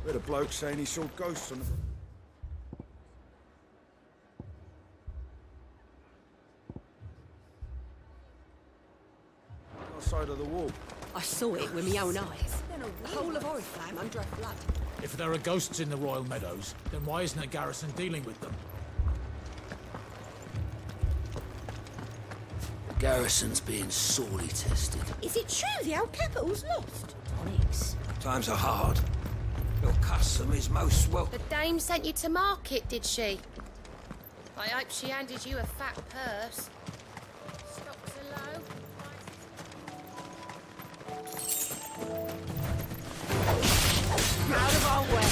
We had a bloke saying he saw ghosts on the... side of the wall. I saw it with my own eyes. The whole of Oriflamme under a flood. If there are ghosts in the Royal Meadows, then why isn't a garrison dealing with them? The garrison's being sorely tested. Is it true the old capital's lost? Onyx. Times are hard. Your custom is most welcome. The dame sent you to market, did she? I hope she handed you a fat purse. Stocks are low. Out of our way.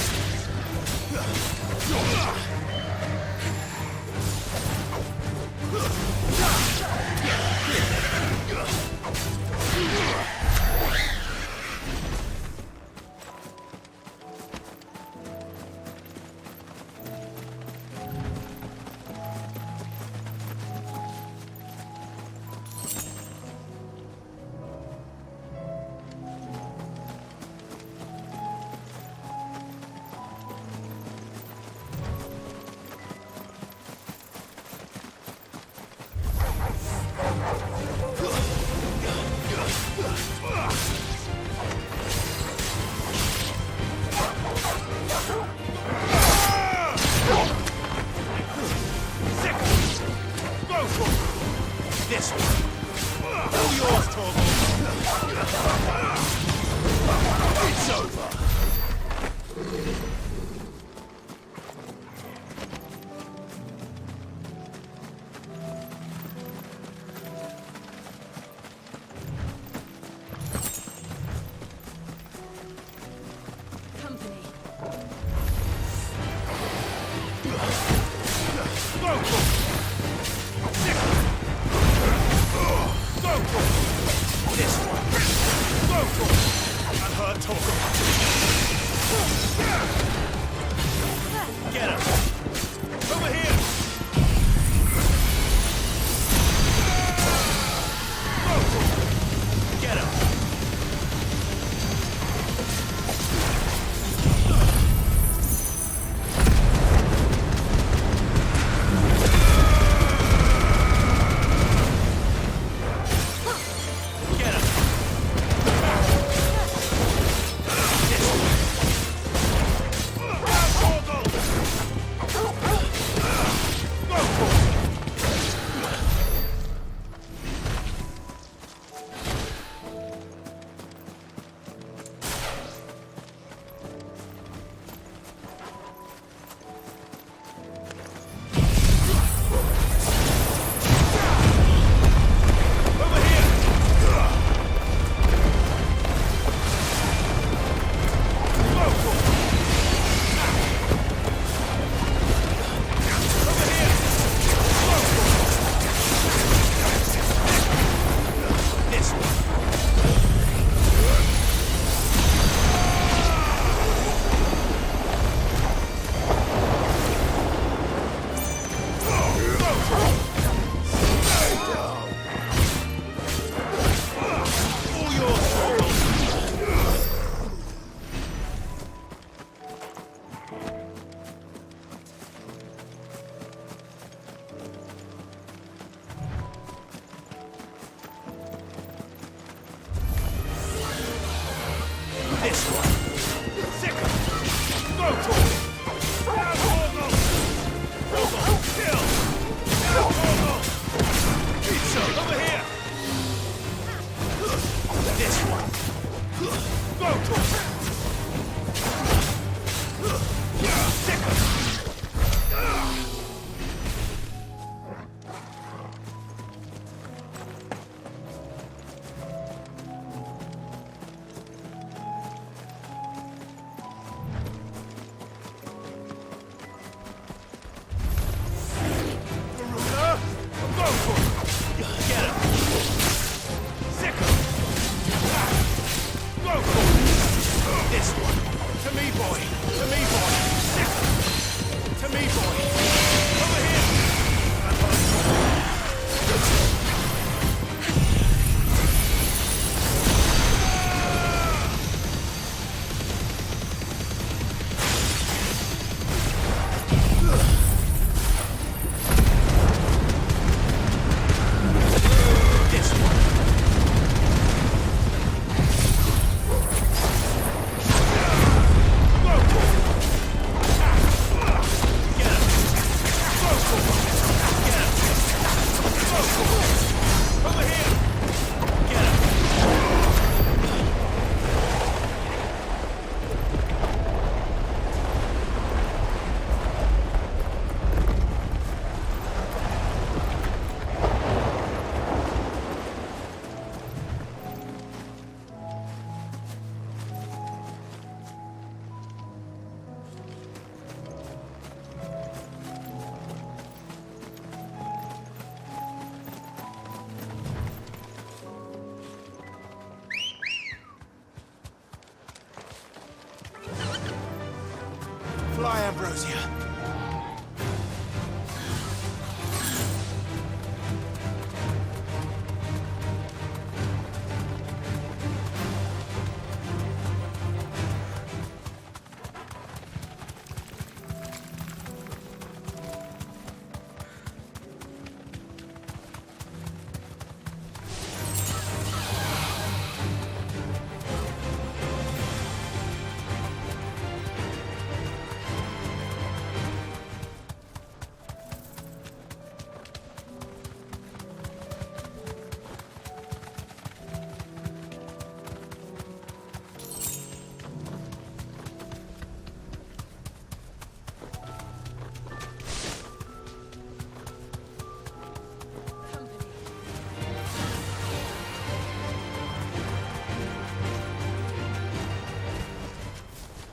fly, Ambrosia.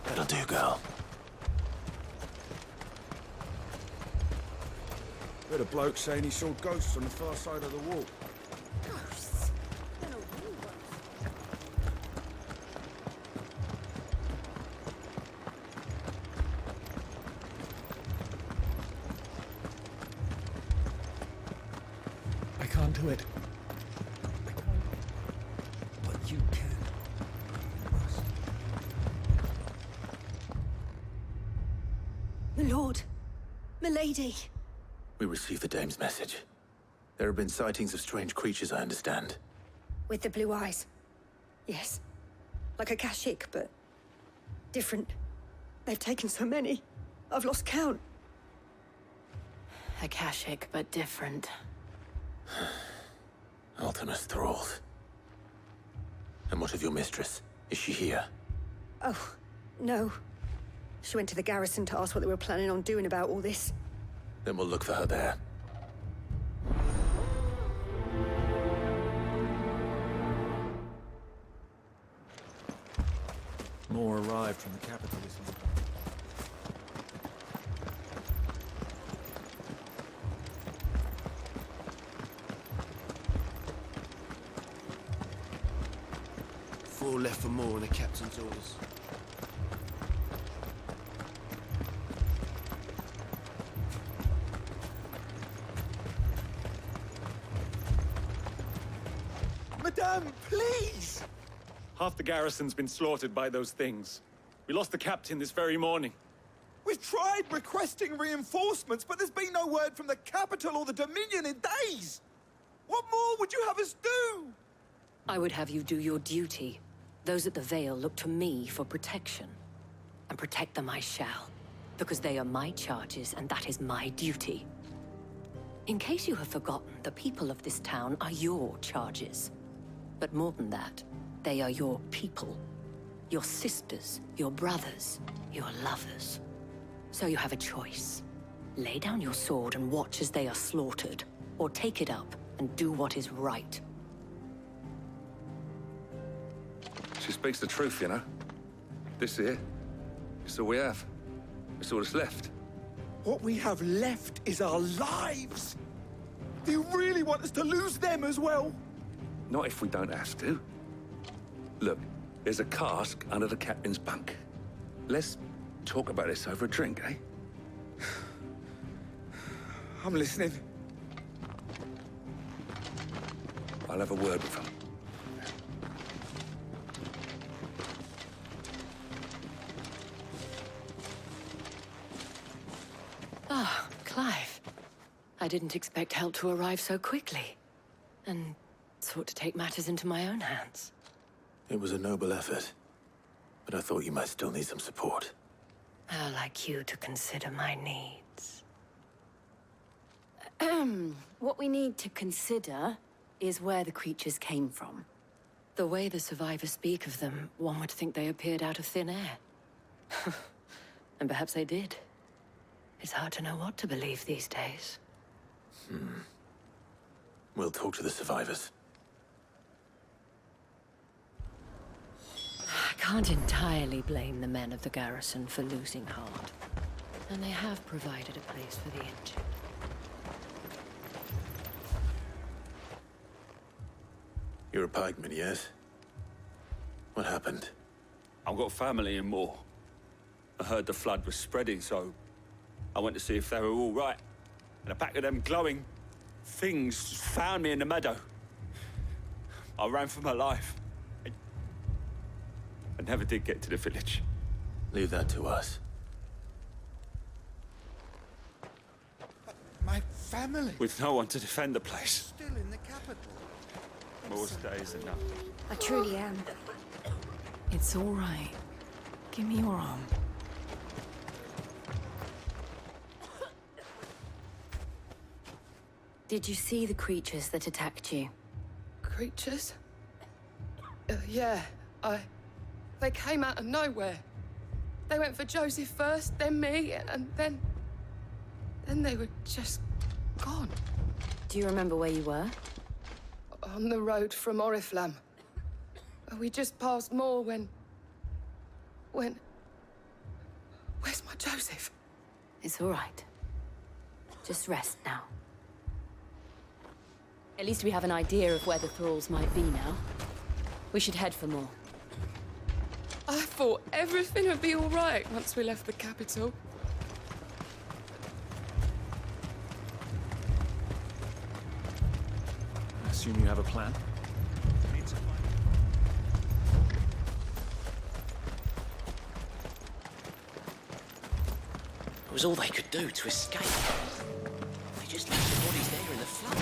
That'll do, girl. Heard a bloke saying he saw ghosts on the far side of the wall. Ghosts? They're not real ones. I can't do it. But you can. My lord. Milady. We received the dame's message. There have been sightings of strange creatures, I understand. With the blue eyes. Yes. Like a Kashik, but different. They've taken so many. I've lost count. Akashic, but different. Ultimus thralls. And what of your mistress? Is she here? Oh, no. She went to the garrison to ask what they were planning on doing about all this. Then we'll look for her there. More arrived from the capital this morning. Four left for more on the captain's orders. Madame, please! Half the garrison's been slaughtered by those things. We lost the captain this very morning. We've tried requesting reinforcements, but there's been no word from the capital or the Dominion in days! What more would you have us do? I would have you do your duty. Those at the Vale look to me for protection. And protect them I shall. Because they are my charges, and that is my duty. In case you have forgotten, the people of this town are your charges. But more than that, they are your people. Your sisters, your brothers, your lovers. So you have a choice. Lay down your sword and watch as they are slaughtered, or take it up and do what is right. She speaks the truth, you know. This here, it's all we have. It's all that's left. What we have left is our lives! Do you really want us to lose them as well? Not if we don't have to. Look, there's a cask under the captain's bunk. Let's talk about this over a drink, eh? I'm listening. I'll have a word with him. Ah, Clive. I didn't expect help to arrive so quickly. And sought to take matters into my own hands. It was a noble effort. But I thought you might still need some support. How like you to consider my needs. What we need to consider is where the creatures came from. The way the survivors speak of them, one would think they appeared out of thin air. And perhaps they did. It's hard to know what to believe these days. We'll talk to the survivors. I can't entirely blame the men of the garrison for losing heart. And they have provided a place for the injured. You're a pikeman, yes? What happened? I've got family in Moor. I heard the flood was spreading, so I went to see if they were all right. And a pack of them glowing things found me in the meadow. I ran for my life. I never did get to the village. Leave that to us. My family. With no one to defend the place. Still in the capital. More stays than nothing. I truly am. It's all right. Give me your arm. Did you see the creatures that attacked you? Creatures? Yeah, They came out of nowhere. They went for Joseph first, then me, and then they were just gone. Do you remember where you were? On the road from Oriflamme. We just passed Moor when... Where's my Joseph? It's all right. Just rest now. At least we have an idea of where the thralls might be now. We should head for more. I thought everything would be all right once we left the capital. I assume you have a plan? It was all they could do to escape. They just left the bodies there in the flood.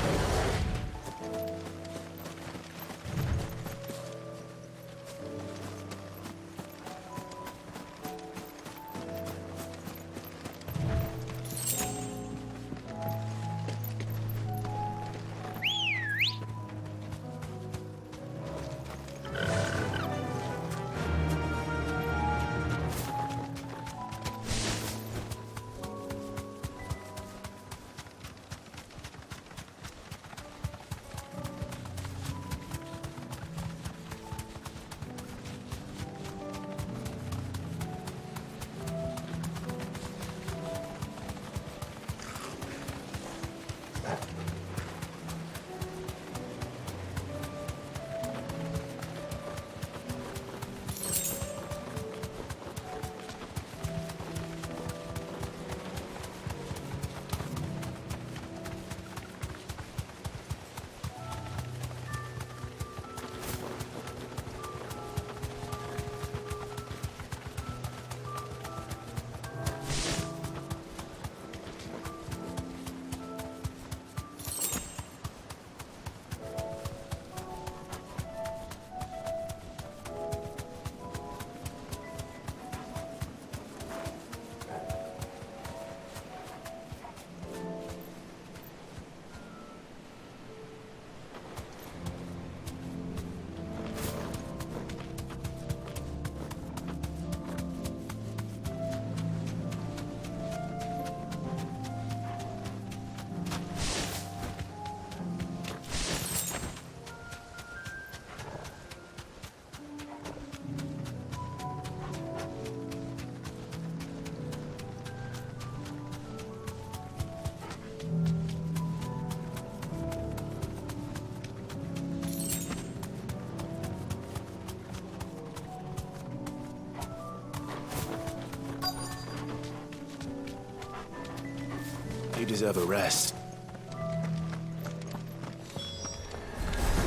You deserve a rest.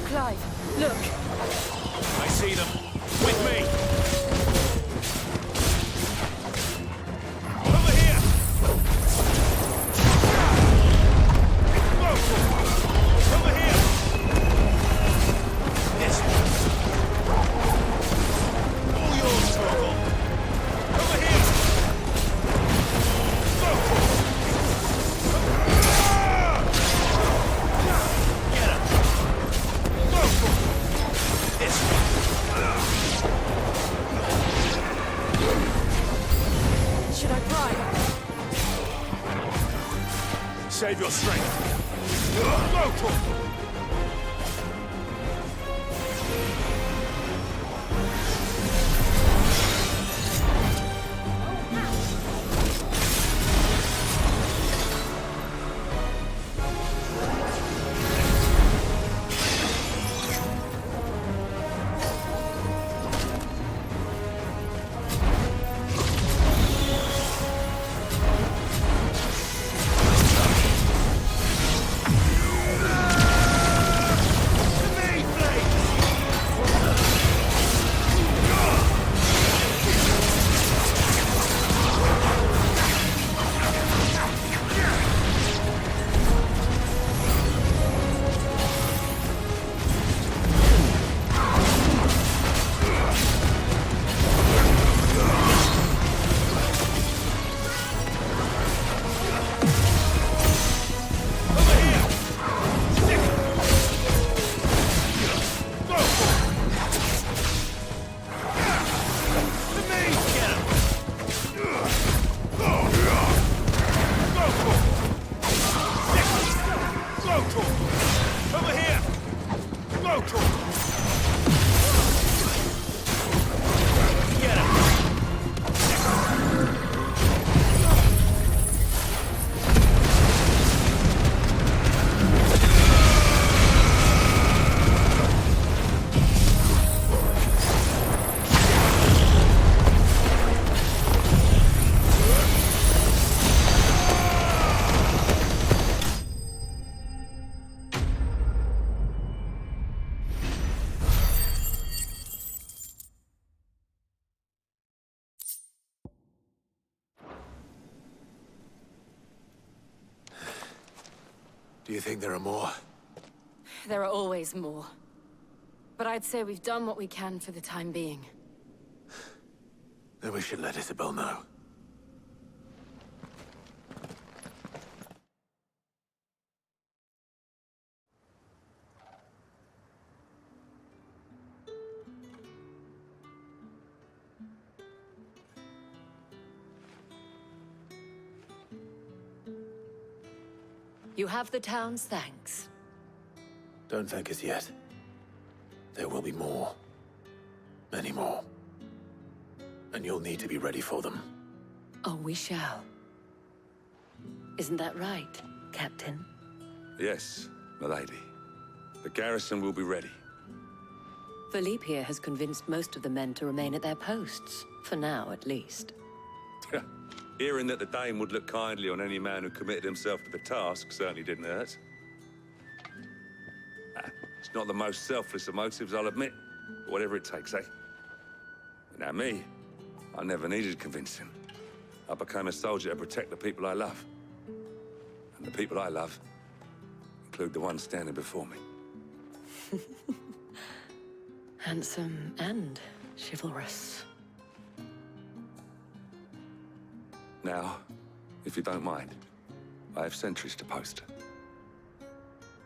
Clive, look! I see them. With me! Over here! Whoa! Over here! This way. All yours, Torgal. Over here! Whoa! Get him! Whoa! This way. Should I try? Save your strength. Go, Torgal! Do you think there are more? There are always more. But I'd say we've done what we can for the time being. Then we should let Isabel know. You have the town's thanks. Don't thank us yet. There will be more. Many more. And you'll need to be ready for them. Oh, we shall. Isn't that right, Captain? Yes, milady. The garrison will be ready. Philippe here has convinced most of the men to remain at their posts. For now, at least. Hearing that the Dame would look kindly on any man who committed himself to the task certainly didn't hurt. It's not the most selfless of motives, I'll admit. But whatever it takes, eh? Now me, I never needed convincing. I became a soldier to protect the people I love. And the people I love include the ones standing before me. Handsome and chivalrous. Now, if you don't mind, I have sentries to post.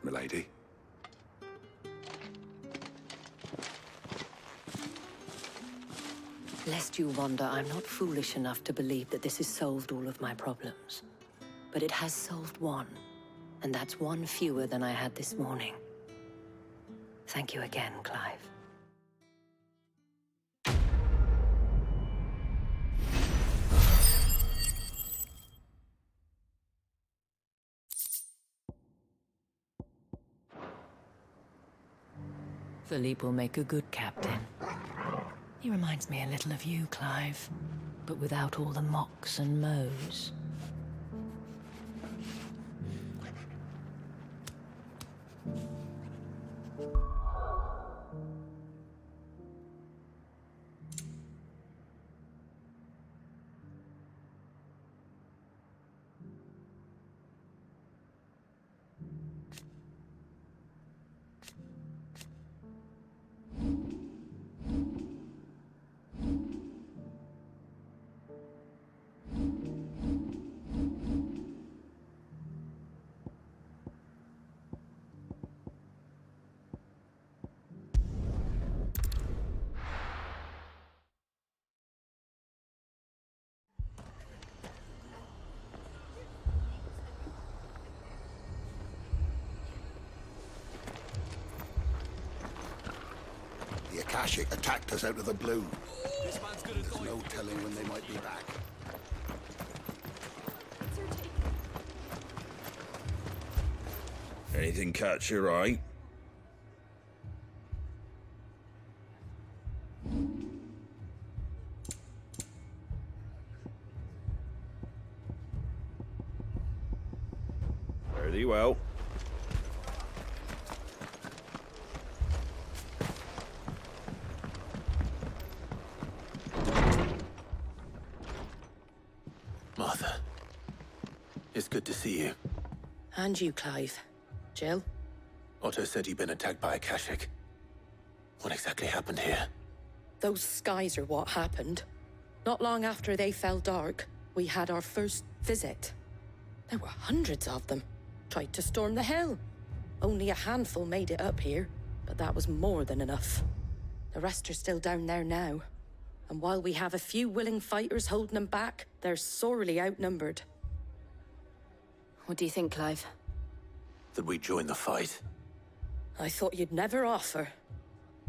Milady. Lest you wonder, I'm not foolish enough to believe that this has solved all of my problems. But it has solved one, and that's one fewer than I had this morning. Thank you again, Clive. Philippe will make a good captain. He reminds me a little of you, Clive, but without all the mocks and mows. The Akashic attacked us out of the blue. There's no telling when they might be back. Anything catch your eye? Very well. Martha, it's good to see you. And you, Clive. Jill? Otto said you'd been attacked by Akashic. What exactly happened here? Those skies are what happened. Not long after they fell dark, we had our first visit. There were hundreds of them. Tried to storm the hill. Only a handful made it up here, but that was more than enough. The rest are still down there now. And while we have a few willing fighters holding them back, they're sorely outnumbered. What do you think, Clive? That we join the fight. I thought you'd never offer.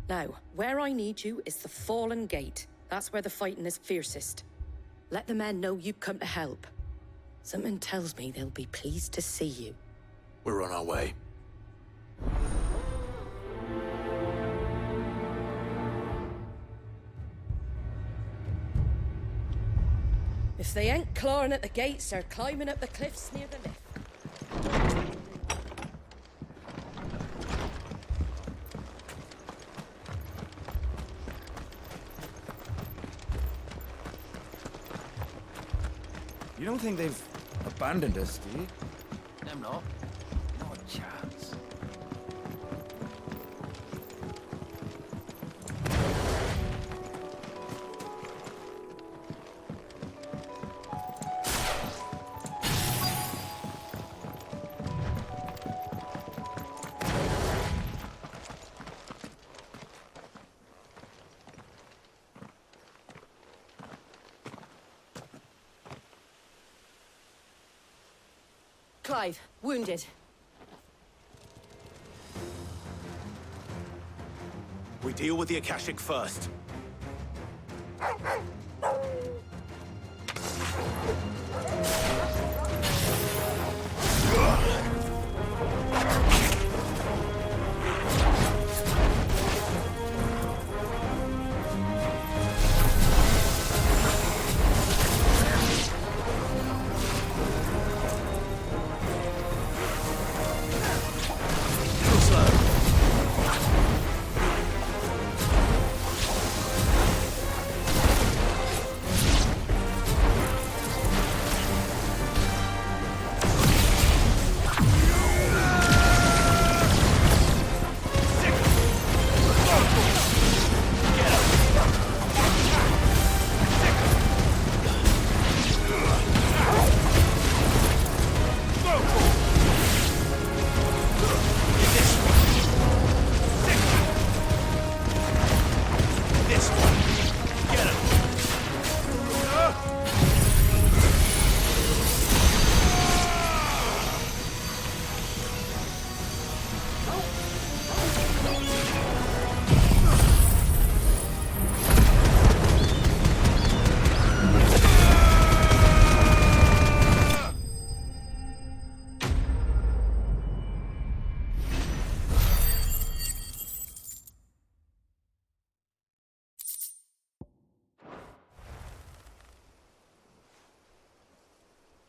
Now, where I need you is the Fallen Gate. That's where the fighting is fiercest. Let the men know you've come to help. Something tells me they'll be pleased to see you. We're on our way. If they ain't clawing at the gates, they're climbing up the cliffs near the lift. You don't think they've abandoned us, do you? Them not. Not a Clive, wounded. We deal with the Akashic first.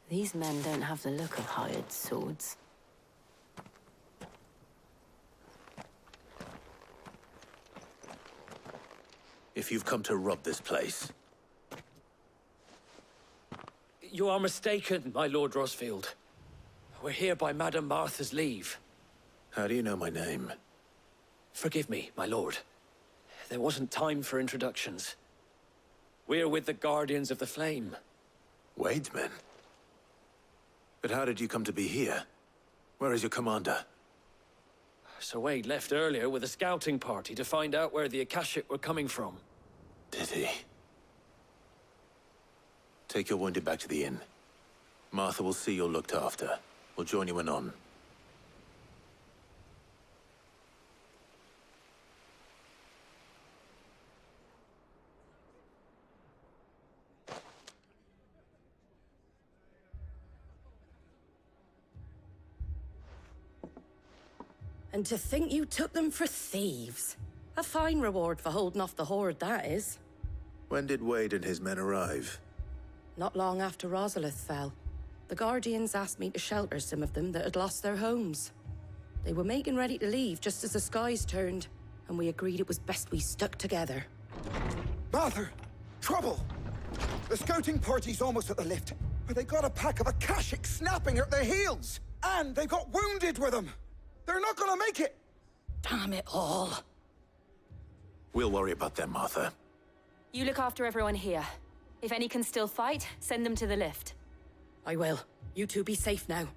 These men don't have the look of hired swords. If you've come to rob this place, You are mistaken, my Lord Rosfield. We're here by Madame Martha's leave. how do you know my name? Forgive me, my lord. There wasn't time for introductions. We're with the Guardians of the Flame. Wade's men? But how did you come to be here? Where is your commander? Sir Wade left earlier with a scouting party to find out where the Akashic were coming from. Did he? Take your wounded back to the inn. Martha will see you're looked after. We'll join you anon. And to think you took them for thieves. A fine reward for holding off the horde, that is. When did Wade and his men arrive? Not long after Rosalith fell. The Guardians asked me to shelter some of them that had lost their homes. They were making ready to leave just as the skies turned, and we agreed it was best we stuck together. Martha! Trouble! The scouting party's almost at the lift, but they got a pack of Akashic snapping at their heels! And they've got wounded with them! They're not gonna make it! Damn it all. We'll worry about them, Martha. You look after everyone here. If any can still fight, send them to the lift. I will. You two be safe now.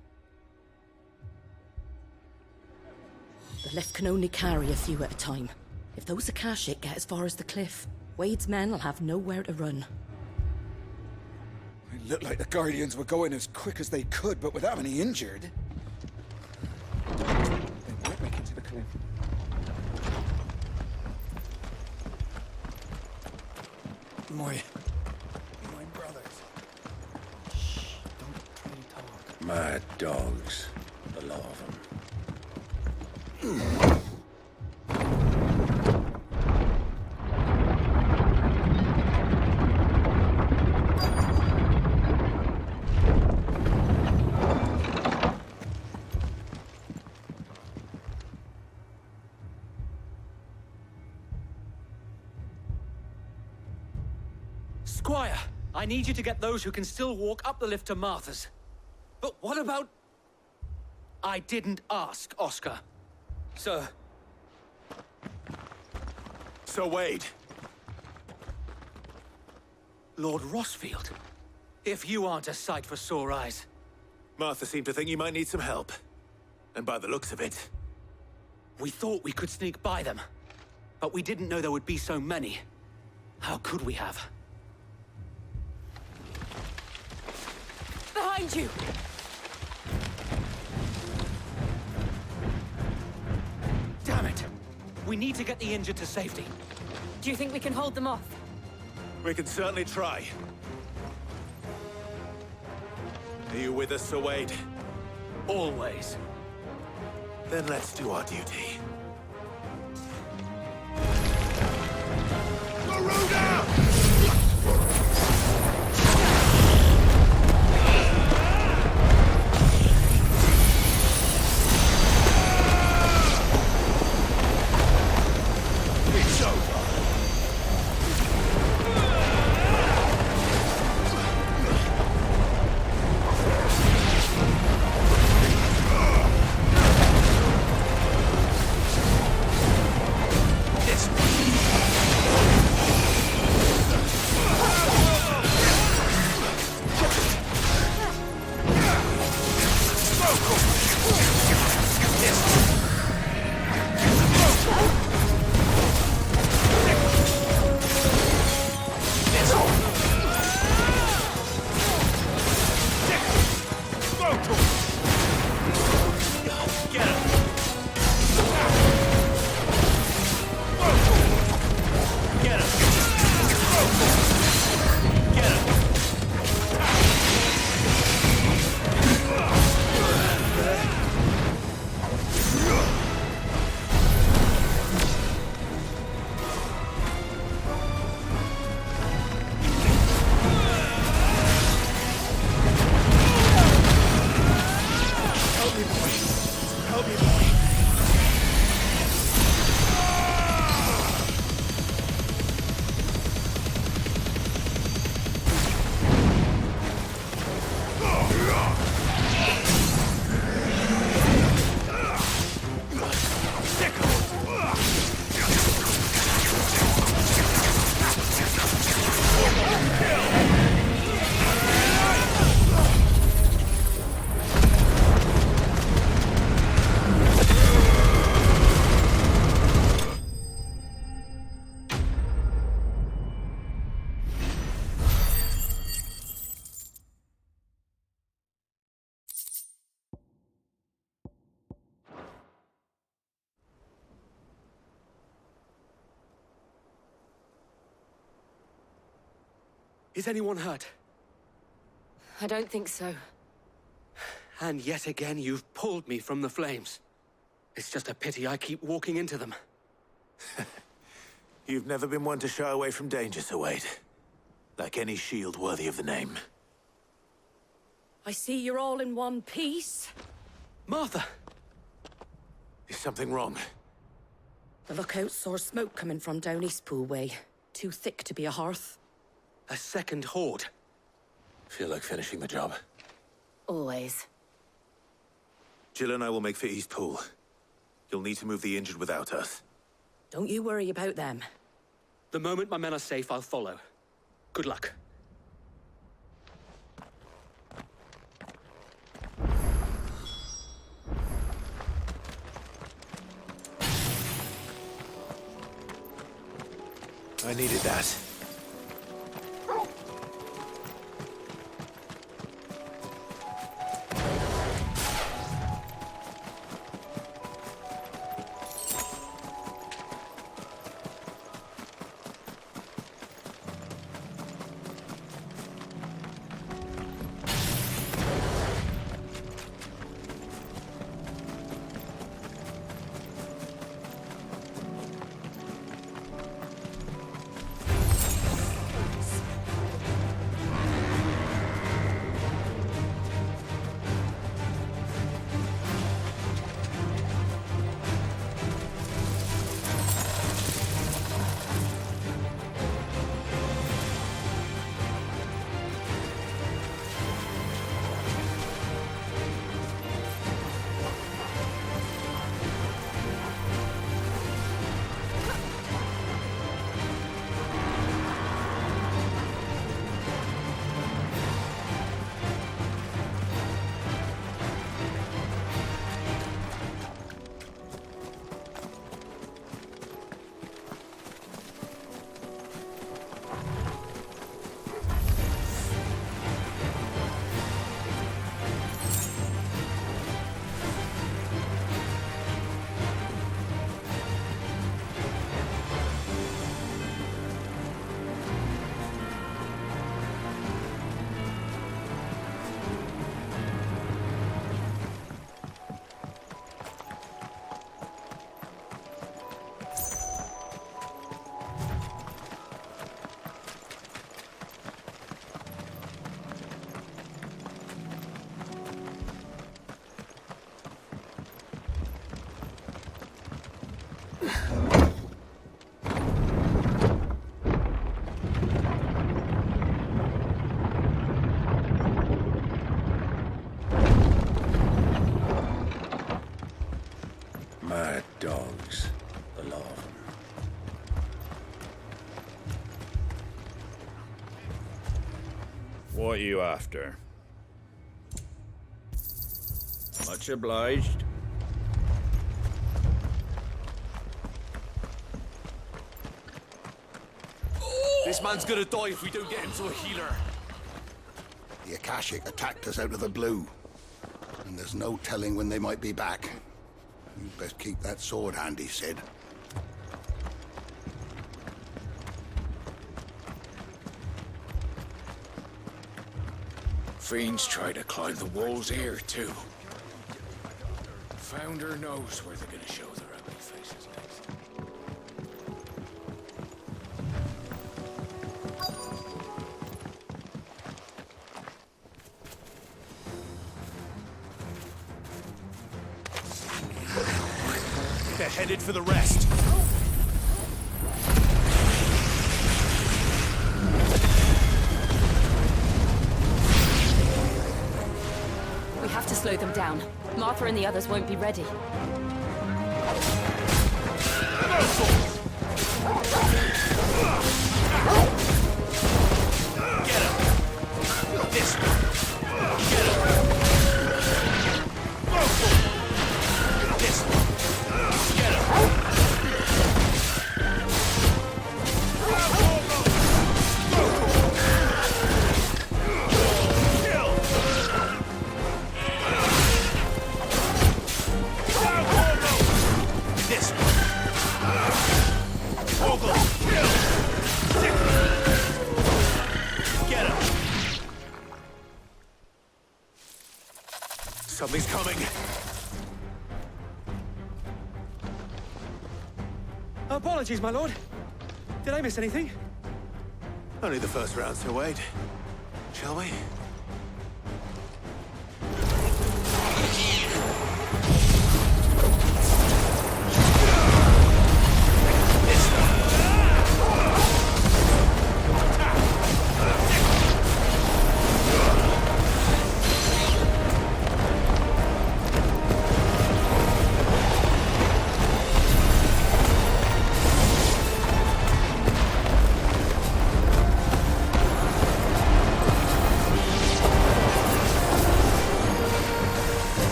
The lift can only carry a few at a time. If those Akashic get as far as the cliff, Wade's men will have nowhere to run. It looked like the Guardians were going as quick as they could, but without any injured. They might make it to the cliff. My brothers. Shh, don't try to talk. Mad dogs. A lot of them. Squire, I need you to get those who can still walk up the lift to Martha's. But what about... I didn't ask, Oscar. Sir. Sir Wade. Lord Rosfield. If you aren't a sight for sore eyes. Martha seemed to think you might need some help. And by the looks of it... We thought we could sneak by them. But we didn't know there would be so many. How could we have? Behind you! We need to get the injured to safety. Do you think we can hold them off? We can certainly try. Are you with us, Sir Wade? Always. Then let's do our duty. It's over. Is anyone hurt? I don't think so. And yet again, you've pulled me from the flames. It's just a pity I keep walking into them. You've never been one to shy away from danger, Sir Wade. Like any shield worthy of the name. I see you're all in one piece. Martha! Is something wrong? The lookout saw smoke coming from down Eastpool way. Too thick to be a hearth. A second horde. Feel like finishing the job. Always. Jill and I will make for Eastpool. You'll need to move the injured without us. Don't you worry about them. The moment my men are safe, I'll follow. Good luck. I needed that. What are you after? Much obliged. This man's gonna die if we don't get him to a healer. The Akashic attacked us out of the blue. And there's no telling when they might be back. You best keep that sword handy, Sid. Fiends try to climb the walls here, too. Founder knows where they're gonna show their ugly faces next. They're headed for the rest. We have to slow them down. Martha and the others won't be ready. Get him! This one! Get him! This one! Get him! Something's coming. Apologies, my lord. Did I miss anything? Only the first round, so wait. Shall we?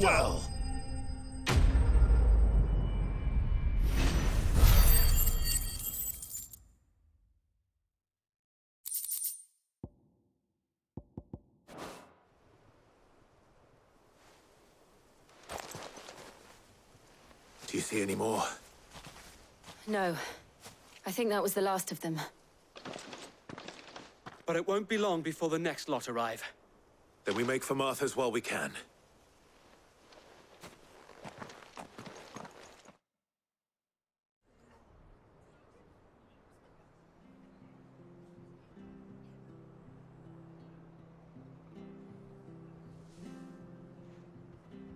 Farewell. Do you see any more? No. I think that was the last of them. But it won't be long before the next lot arrive. Then we make for Martha's while we can.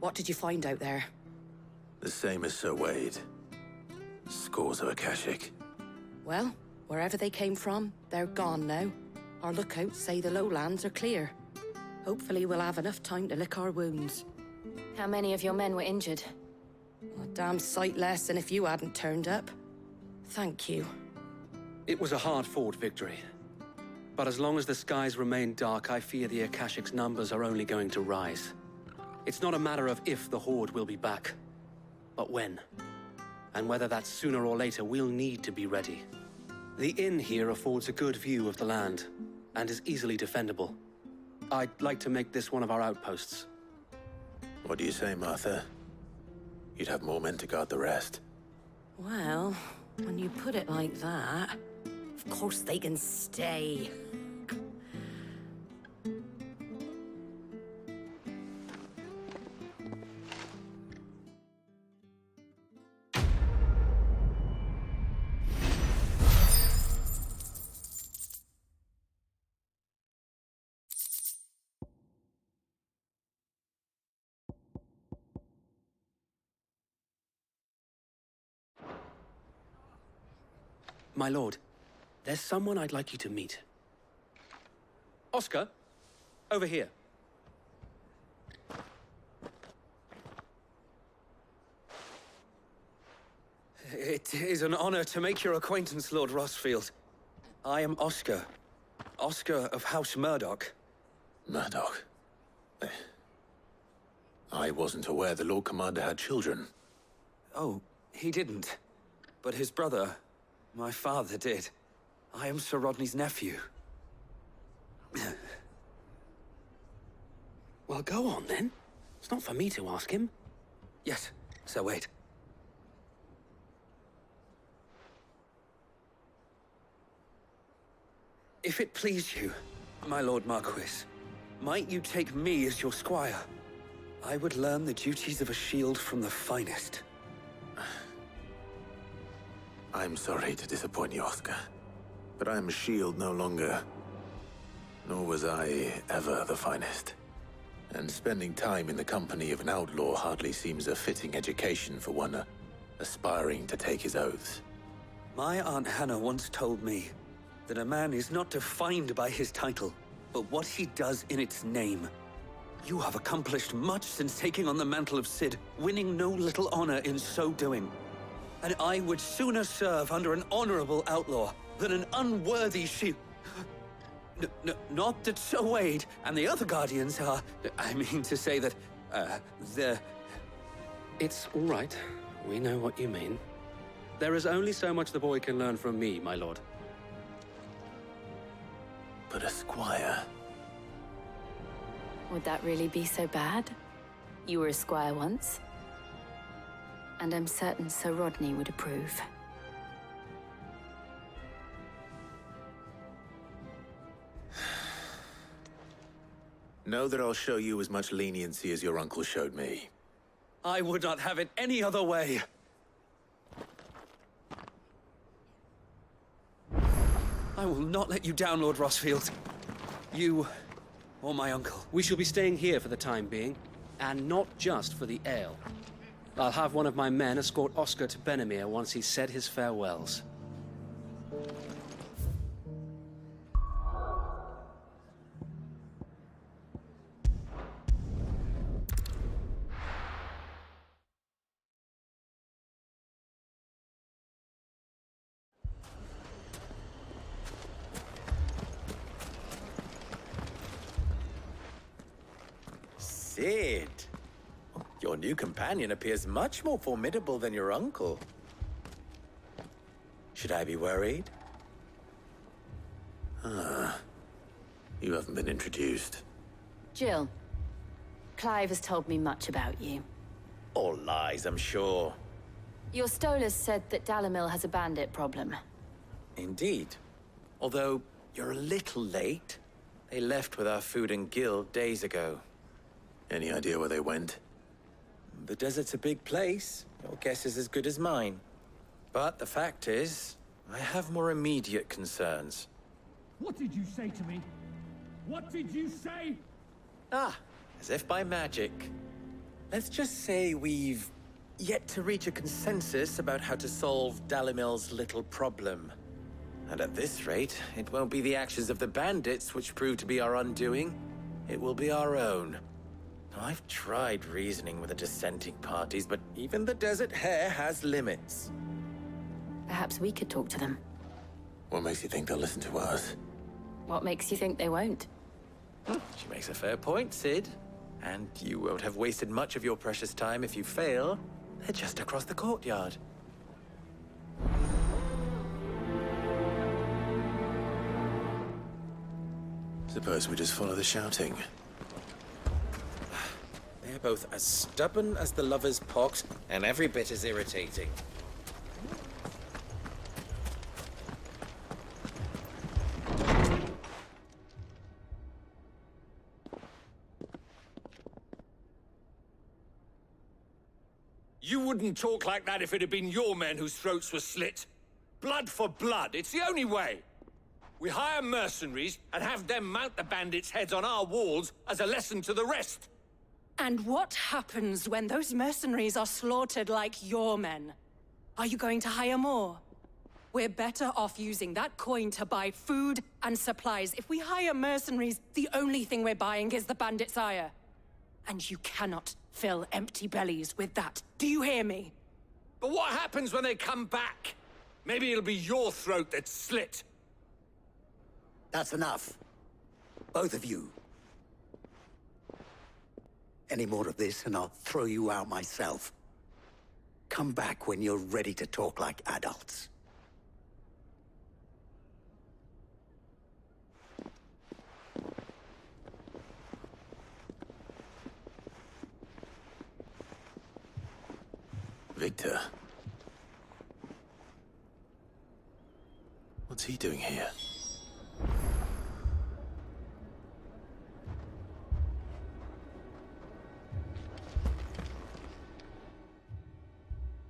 What did you find out there? The same as Sir Wade. Scores of Akashic. Well, wherever they came from, they're gone now. Our lookouts say the lowlands are clear. Hopefully we'll have enough time to lick our wounds. How many of your men were injured? A damn sight less than if you hadn't turned up. Thank you. It was a hard-fought victory. But as long as the skies remain dark, I fear the Akashic's numbers are only going to rise. It's not a matter of if the Horde will be back, but when. And whether that's sooner or later, we'll need to be ready. The inn here affords a good view of the land, and is easily defendable. I'd like to make this one of our outposts. What do you say, Martha? You'd have more men to guard the rest. Well, when you put it like that... Of course they can stay. My lord, there's someone I'd like you to meet. Oscar, over here. It is an honor to make your acquaintance, Lord Rossfield. I am Oscar. Oscar of House Murdoch. Murdoch? I wasn't aware the Lord Commander had children. Oh, he didn't. But his brother, my father, did. I am Sir Rodney's nephew. Well, go on, then. It's not for me to ask him. Yes, Sir Wade. If it please you, my Lord Marquis, might you take me as your squire? I would learn the duties of a shield from the finest. I'm sorry to disappoint you, Oscar, but I'm a shield no longer. Nor was I ever the finest. And spending time in the company of an outlaw hardly seems a fitting education for one aspiring to take his oaths. My Aunt Hannah once told me that a man is not defined by his title, but what he does in its name. You have accomplished much since taking on the mantle of Cid, winning no little honor in so doing. And I would sooner serve under an honorable outlaw than an unworthy shield. Not that Sir Wade and the other guardians are... I mean to say that, they're... It's all right. We know what you mean. There is only so much the boy can learn from me, my lord. But a squire... Would that really be so bad? You were a squire once. And I'm certain Sir Rodney would approve. Know that I'll show you as much leniency as your uncle showed me. I would not have it any other way. I will not let you down, Lord Rossfield. You or my uncle. We shall be staying here for the time being, and not just for the ale. I'll have one of my men escort Oscar to Benimir once he's said his farewells. Cid! Your new companion appears much more formidable than your uncle. Should I be worried? You haven't been introduced. Jill, Clive has told me much about you. All lies, I'm sure. Your Stolas said that Dalimil has a bandit problem. Indeed. Although, you're a little late. They left with our food and guild days ago. Any idea where they went? The desert's a big place. Your guess is as good as mine. But the fact is, I have more immediate concerns. What did you say to me? What did you say? Ah, as if by magic. Let's just say we've yet to reach a consensus about how to solve Dalimil's little problem. And at this rate, it won't be the actions of the bandits which prove to be our undoing. It will be our own. I've tried reasoning with the dissenting parties, but even the Desert Hare has limits. Perhaps we could talk to them. What makes you think they'll listen to us? What makes you think they won't? She makes a fair point, Cid. And you won't have wasted much of your precious time if you fail. They're just across the courtyard. Suppose we just follow the shouting. They're both as stubborn as the lover's pox, and every bit as irritating. You wouldn't talk like that if it had been your men whose throats were slit. Blood for blood, it's the only way. We hire mercenaries and have them mount the bandits' heads on our walls as a lesson to the rest. And what happens when those mercenaries are slaughtered like your men? Are you going to hire more? We're better off using that coin to buy food and supplies. If we hire mercenaries, the only thing we're buying is the bandits' ire. And you cannot fill empty bellies with that. Do you hear me? But what happens when they come back? Maybe it'll be your throat that's slit. That's enough. Both of you. Any more of this and I'll throw you out myself. Come back when you're ready to talk like adults. Victor. What's he doing here?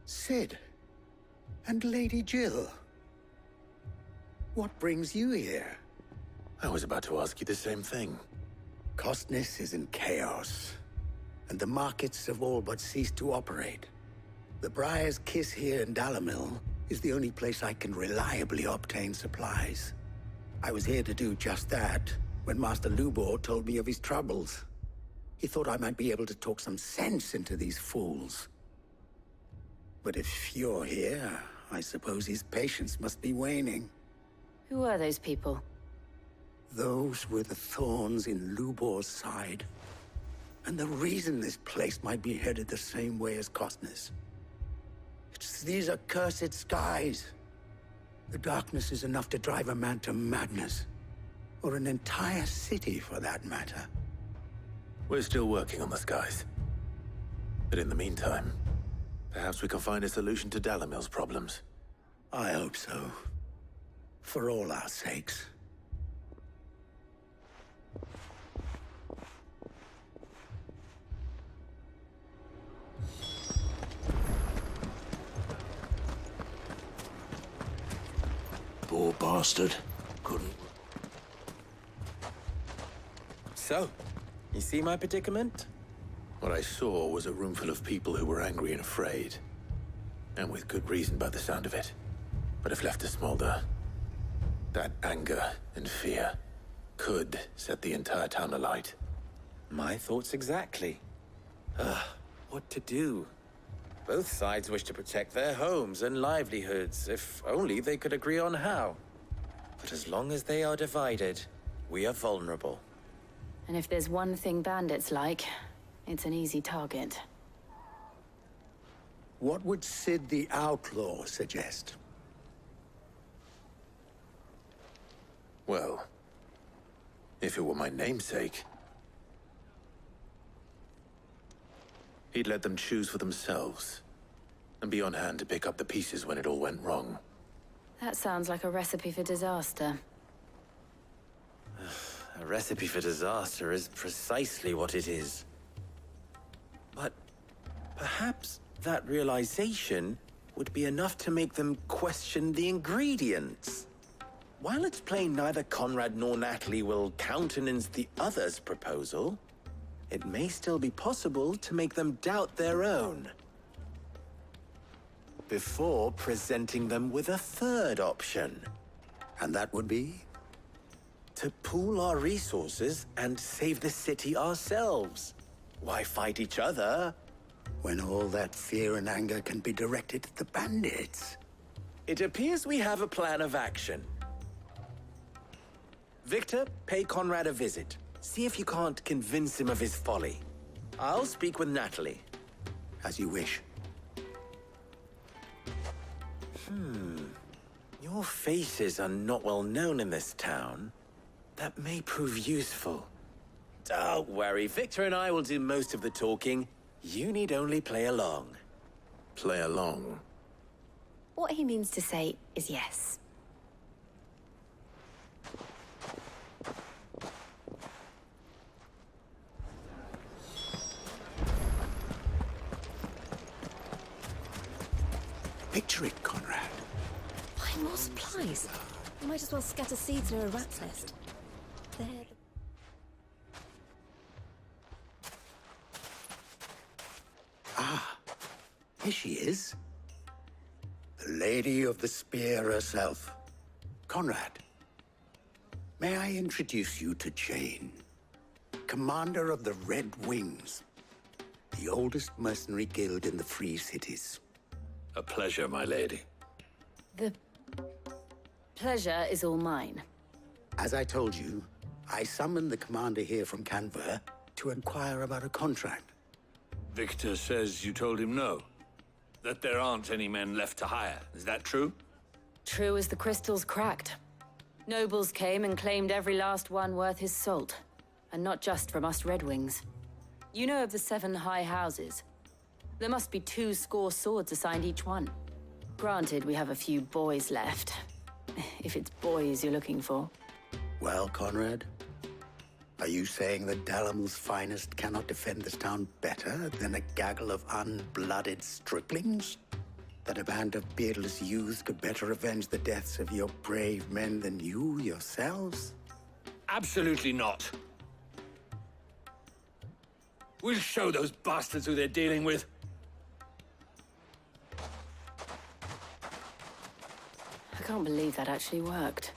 Cid. And Lady Jill. What brings you here? I was about to ask you the same thing. Costness is in chaos, and the markets have all but ceased to operate. The Briar's Kiss here in Dalimil is the only place I can reliably obtain supplies. I was here to do just that when Master Lubor told me of his troubles. He thought I might be able to talk some sense into these fools. But if you're here, I suppose his patience must be waning. Who are those people? Those were the thorns in Lubor's side. And the reason this place might be headed the same way as Costness. It's these accursed skies. The darkness is enough to drive a man to madness. Or an entire city, for that matter. We're still working on the skies. But in the meantime, perhaps we can find a solution to Dalimil's problems. I hope so. For all our sakes. Poor bastard. Couldn't. So, you see my predicament? What I saw was a room full of people who were angry and afraid. And with good reason by the sound of it. But if left to smolder, that anger and fear could set the entire town alight. My thoughts exactly. What to do? Both sides wish to protect their homes and livelihoods, if only they could agree on how. But as long as they are divided, we are vulnerable. And if there's one thing bandits like, it's an easy target. What would Cid the Outlaw suggest? Well, if it were my namesake, he'd let them choose for themselves, and be on hand to pick up the pieces when it all went wrong. That sounds like a recipe for disaster. A recipe for disaster is precisely what it is. But perhaps that realization would be enough to make them question the ingredients. While it's plain neither Conrad nor Natalie will countenance the other's proposal, it may still be possible to make them doubt their own. Before presenting them with a third option. And that would be? To pool our resources and save the city ourselves. Why fight each other? When all that fear and anger can be directed at the bandits. It appears we have a plan of action. Victor, pay Conrad a visit. See if you can't convince him of his folly. I'll speak with Natalie. As you wish. Your faces are not well known in this town. That may prove useful. Don't worry, Victor and I will do most of the talking. You need only play along. Play along? What he means to say is yes. Picture it, Conrad. Find more supplies. We might as well scatter seeds near a rat's nest. There. Ah, here she is. The Lady of the Spear herself. Conrad, may I introduce you to Jane, commander of the Red Wings, the oldest mercenary guild in the Free Cities. A pleasure, my lady. The pleasure is all mine. As I told you, I summoned the commander here from Canver to inquire about a contract. Victor says you told him no. That there aren't any men left to hire. Is that true? True as the crystals cracked. Nobles came and claimed every last one worth his salt. And not just from us Red Wings. You know of the 7 high houses. There must be 2 swords assigned each one. Granted, we have a few boys left. If it's boys you're looking for. Well, Conrad, are you saying that Dalamil's finest cannot defend this town better than a gaggle of unblooded striplings? That a band of beardless youths could better avenge the deaths of your brave men than you yourselves? Absolutely not. We'll show those bastards who they're dealing with. I can't believe that actually worked.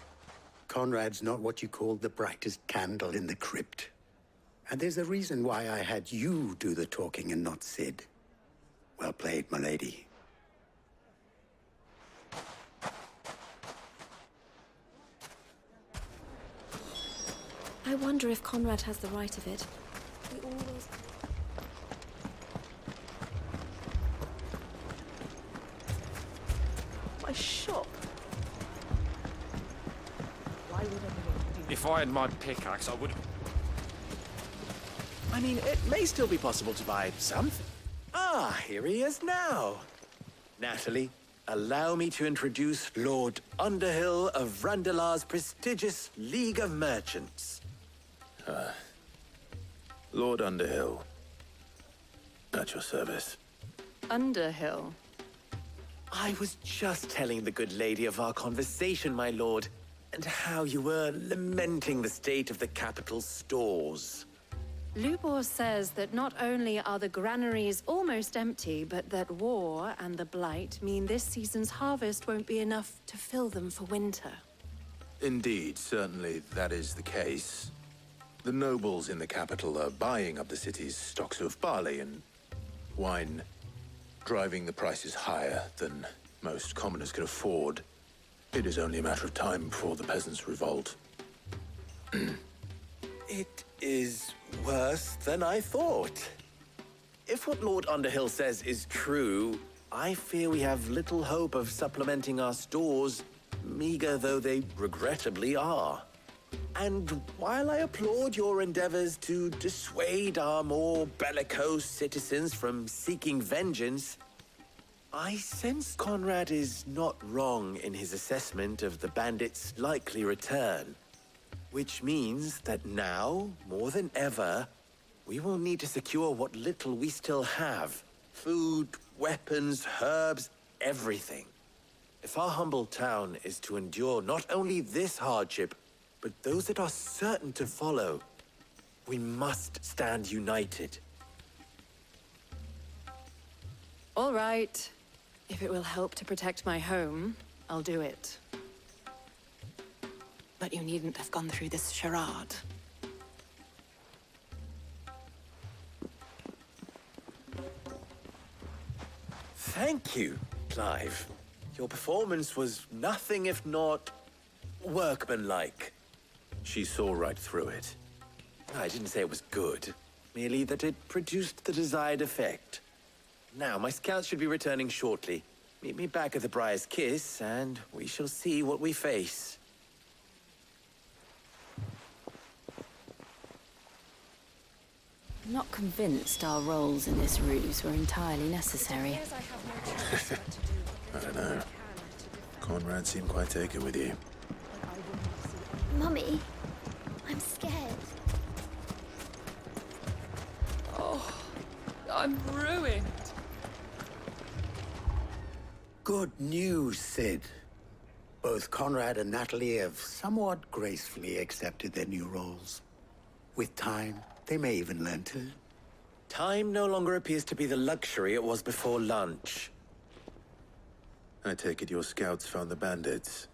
Conrad's not what you call the brightest candle in the crypt. And there's a reason why I had you do the talking and not Sid. Well played, my lady. I wonder if Conrad has the right of it. We always... My shop. Why would anyone do If I had my pickaxe, I would... I mean, it may still be possible to buy something. Ah, here he is now. Natalie, allow me to introduce Lord Underhill of Randalar's prestigious League of Merchants. Lord Underhill. At your service. Underhill? I was just telling the good lady of our conversation, my lord, and how you were lamenting the state of the capital's stores. Lubor says that not only are the granaries almost empty, but that war and the Blight mean this season's harvest won't be enough to fill them for winter. Indeed, certainly that is the case. The nobles in the capital are buying up the city's stocks of barley and wine, driving the prices higher than most commoners can afford. It is only a matter of time before the peasants revolt. It is worse than I thought. If what Lord Underhill says is true, I fear we have little hope of supplementing our stores, meager though they regrettably are. And while I applaud your endeavors to dissuade our more bellicose citizens from seeking vengeance, I sense Conrad is not wrong in his assessment of the bandits' likely return. Which means that now, more than ever, we will need to secure what little we still have. Food, weapons, herbs, everything. If our humble town is to endure not only this hardship, but those that are certain to follow, we must stand united. All right. If it will help to protect my home, I'll do it. But you needn't have gone through this charade. Thank you, Clive. Your performance was nothing if not workmanlike. She saw right through it. I didn't say it was good, merely that it produced the desired effect. Now, my scouts should be returning shortly. Meet me back at the Briar's Kiss, and we shall see what we face. I'm not convinced our roles in this ruse were entirely necessary. I don't know. Conrad seemed quite taken with you. Mummy, I'm scared. Oh, I'm ruined. Good news, Sid. Both Conrad and Natalie have somewhat gracefully accepted their new roles. With time, they may even learn to... Time no longer appears to be the luxury it was before lunch. I take it your scouts found the bandits.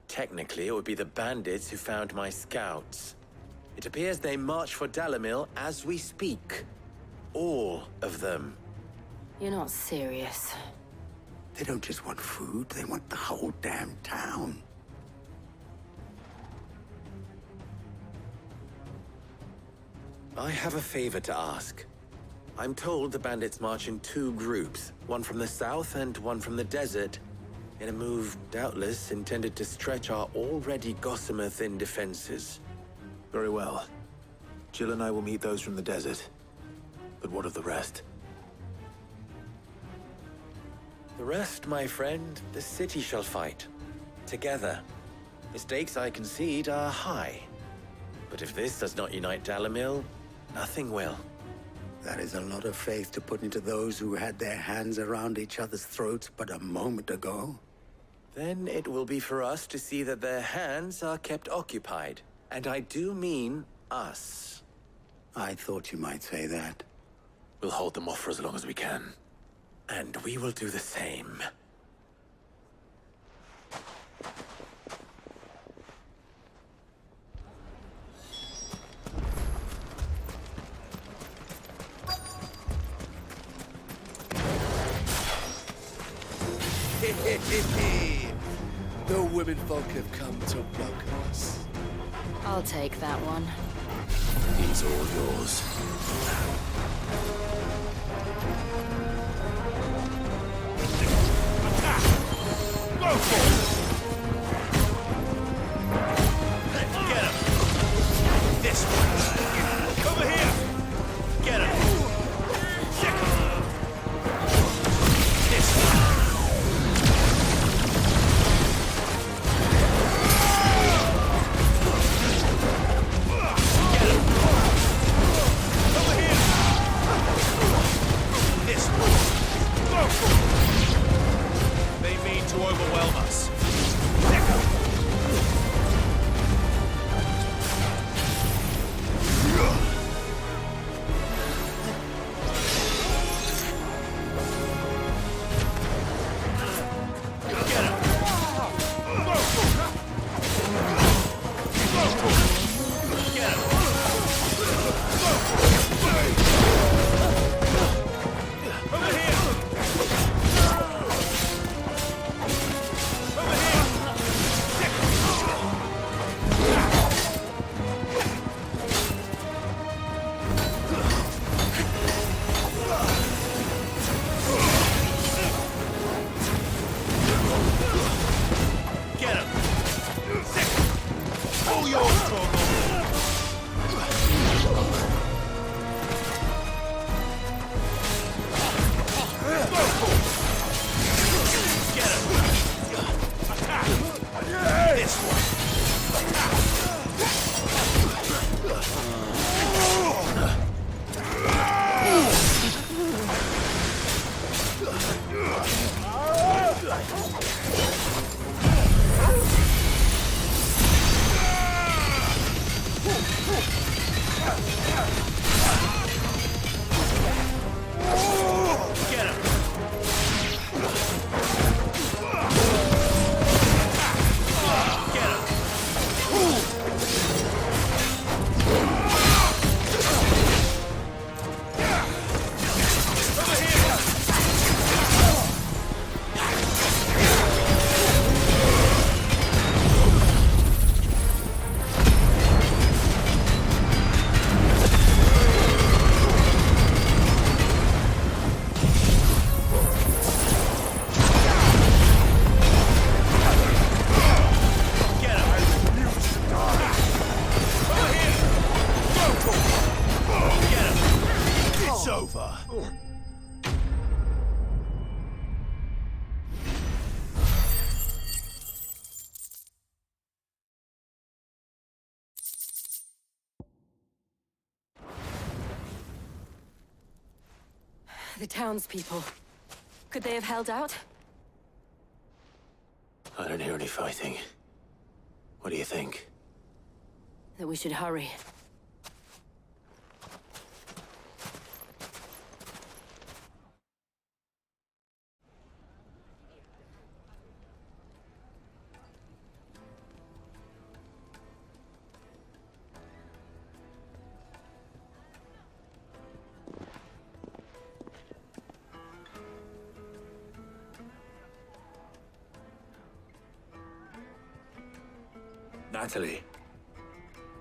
Technically, it would be the bandits who found my scouts. It appears they march for Dalimil as we speak. All of them. You're not serious. They don't just want food, they want the whole damn town. I have a favor to ask. I'm told the bandits march in 2 groups, one from the south and one from the desert, in a move doubtless intended to stretch our already gossamer-thin defenses. Very well. Jill and I will meet those from the desert. But what of the rest? The rest, my friend, the city shall fight. Together. The stakes, I concede, are high. But if this does not unite Dalimil, nothing will. That is a lot of faith to put into those who had their hands around each other's throats but a moment ago. Then it will be for us to see that their hands are kept occupied. And I do mean us. I thought you might say that. We'll hold them off for as long as we can. And we will do the same. The women folk have come to welcome us. I'll take that one. He's all yours. Go for it! Get him! This way! Over here! Get him! This way! To overwhelm us. The townspeople. Could they have held out? I don't hear any fighting. What do you think? That we should hurry. Natalie,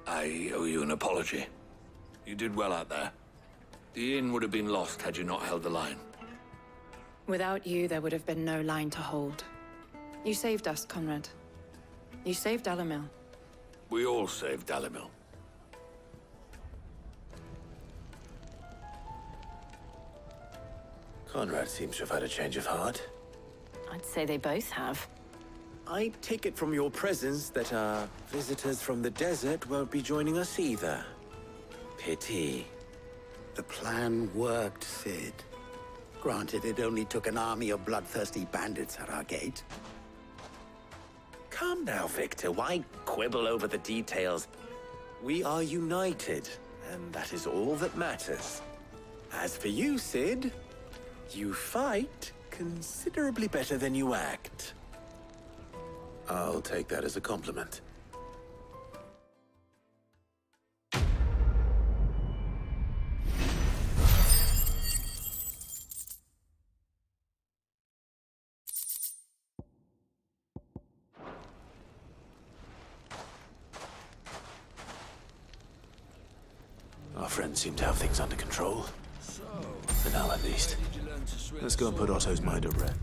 I owe you an apology. You did well out there. The inn would have been lost had you not held the line. Without you, there would have been no line to hold. You saved us, Conrad. You saved Dalimil. We all saved Dalimil. Conrad seems to have had a change of heart. I'd say they both have. I take it from your presence that our visitors from the desert won't be joining us either. Pity. The plan worked, Sid. Granted, it only took an army of bloodthirsty bandits at our gate. Come now, Victor. Why quibble over the details? We are united, and that is all that matters. As for you, Sid, you fight considerably better than you act. I'll take that as a compliment. Our friends seem to have things under control. For now, at least. Let's go and put Otto's mind at rest.